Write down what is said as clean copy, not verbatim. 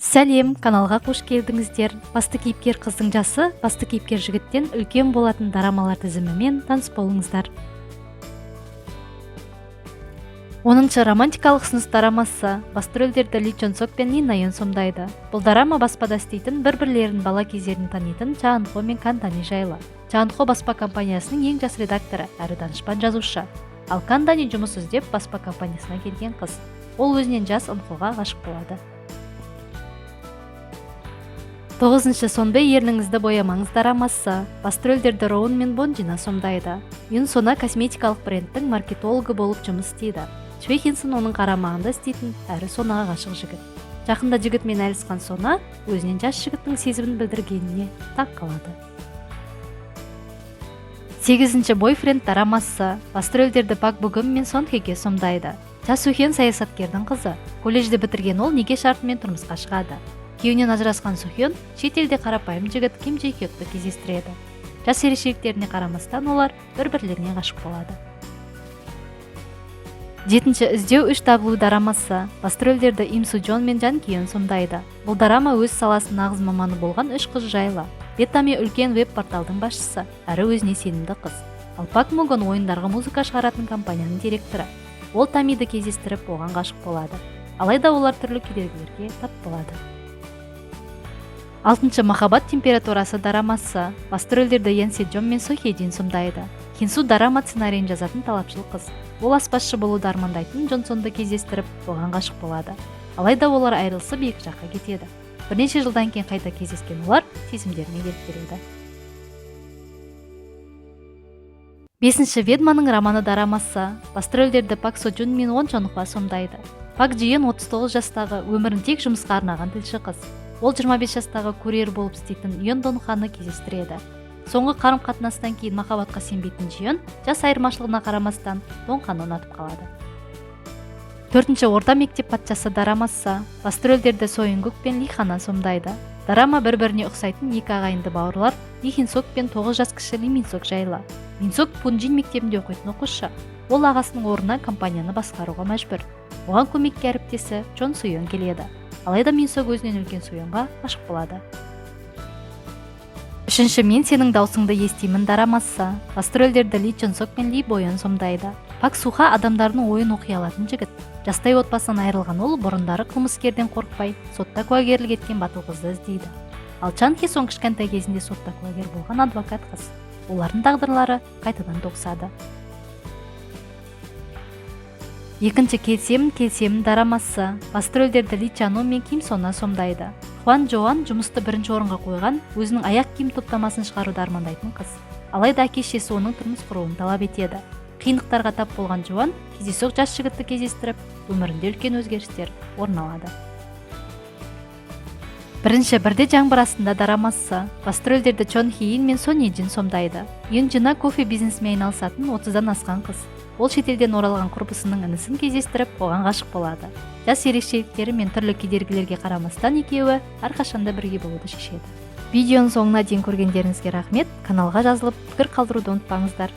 Сәлем, каналға қош келдіңіздер. Басты кейіпкер қыздың жасы басты кейіпкер жігіттен үлкен болатын дорамалар тізімімен таныс болыңыздар. 10-шы романтикалық ұсыныс дорамасы басты рөлдерді Ли Чон Сок пен Ин На Йон сомдайды. Бұл дорама баспада істейтін бір-бірлерін бала кездерін танитын Ча Ын Хо мен Кан Дани жайлы. Ча Ын Хо баспа компаниясының ең жас редакторы әрі данышпан жазушы. Ал Кан Дани жұмыс іздеп баспа компаниясына келген қыз. Ол өзінен жас Ын Хоға ғашық болады. 9-шы Сонбэй ерніңізді боямаңыз дорамасы басты рөлдерді Роун мен Бон Джина сомдайды. Юн Сона косметикалық брендтің маркетологы болып жұмыс істейді. Чхве Хин Сын оның қарамағында істейтін әрі Сонаға ғашық жігіт. Жақында жігітмен әлісқан Сона өзінен жас жігіттің сезімін білдіргеніне тақ қалады. 8-ші Бойфренд дорамасы басты рөлдерді Пак Бо Гым мен Сон Хе Кьо сомдайды. Ча Су Хен саясаткердің қызы. Колледжді бітірген ол неке шартымен тұрмысқа шығады. Күйеуінен ажырасқан Су Хен шетелде қарапайым жігіт Ким Джей Хёкті кездестіреді. Жас ерекшеліктеріне қарамастан олар бір-бірлеріне ғашық болады. 7-ші Іздеу үш табылу дорамасы басты рөлдерді Им Су Джон мен Жан Кион сомдайды. Бұл дорама өз саласының нағыз маманы болған үш қыз жайлы. Беттами үлкен веб-порталдың басшысы, әрі өзіне сенімді қыз. Ал Пак Му Гон ойындарға музыка шығаратын компанияның директоры. Ол Тамиді кездестіріп оған ғашық болады. Алайда олар түрлі кедергілерге тап болады. 6-ші Махаббат температурасы дорамасы басты рөлдерді Йен Се Джон мен Со Хе Джин сомдайды. Хинсу драма сценарийін жазатын талапшыл қыз. Ол аспазшы болуды армандайтын Джон Сонды кездестіріп оған ғашық болады. Алайда олар айырылысып екі жаққа кетеді. Бірнеше жылдан кейін қайта кездескен олар сезімдеріне келіп береді. 5-ші Ведьманың романы дорамасы басты рөлдерді Пак Со Джун мен Вон Чон Хва сомдайды. Пак Джи Йен 39 жастағы өмірін тек жұмысқа арнаған тілші қыз. Ол 25 жастағы курьер болып істейтін Йон Дон Ханы кездестіреді. Соңғы қарым-қатынастан кейін махаббатқа сенбейтін Джион жас айырмашылығына қарамастан Дон Ханы ұнатып қалады. 4-ші Орта мектеп патшасы дорамасы басты рөлдерді Со Ин Гук пен Ли Хана сомдайды. Дорама бір-біріне ұқсайтын екі ағайынды бауырлар Ли Хин Сок пен 9 жас кіші Ли Мин Сок жайлы. Мин Сок Пунджин мектебінде оқитын оқушы. Ол ағасының орнына компанияны басқаруға мәжбүр. Оған көмекке әріптесі Чон Су Йон келеді. Алайда Мин Сок өзінен үлкен Су Йонға ғашық болады. 3-ші Мен сенің даусыңды естимін дорамасы басты рөлдерді Ли Чон Сок пен Ли Бо Йон сомдайды. Пак Суха адамдардың ойын оқи алатын жігіт. Жастай отбасынан айырылған ол бұрындары қылмыскерден қорықпай, сотта куәгерлік еткен батыл қызды іздейді. Ал Чан Хе Сон кішкентай кезінде сотта куәгер болған адвокат қыз. Олардың тағдырлары қайтадан тоқсады. 2-ші Келсемін дорамасы басты рөлдерді Ли Чан О мен Ким Сона сомдайды. Хван Джоан жұмысты бірінші орынға қойған, өзінің аяқ киім топтамасын шығаруды армандайтын қыз. Алайда әке-шешесі оның тұрмыс құруын талап етеді. Қиындықтарға тап болған Джоан кездейсоқ жас жігітті кездестіріп, өмірінде үлкен өзгерістер орын алады. 1-ші Бірде жаңбыр астында дорамасы басты рөлдерді Чон Хи Ин мен Сон Е Джин сомдайды. Юн Джина кофе бизнесімен айналысатын 30-дан асқан қыз. Ол шетелден оралған құрбысының інісін кездестіріп, оған ғашық болады. Жас ерекшеліктері мен түрлі кедергілерге қарамастан екеуі әрқашанда бірге болуды шешеді. Видеоның соңына дейін көргендеріңізге рахмет. Каналға жазылып, пікір қалдыруды ұмытпаңыздар.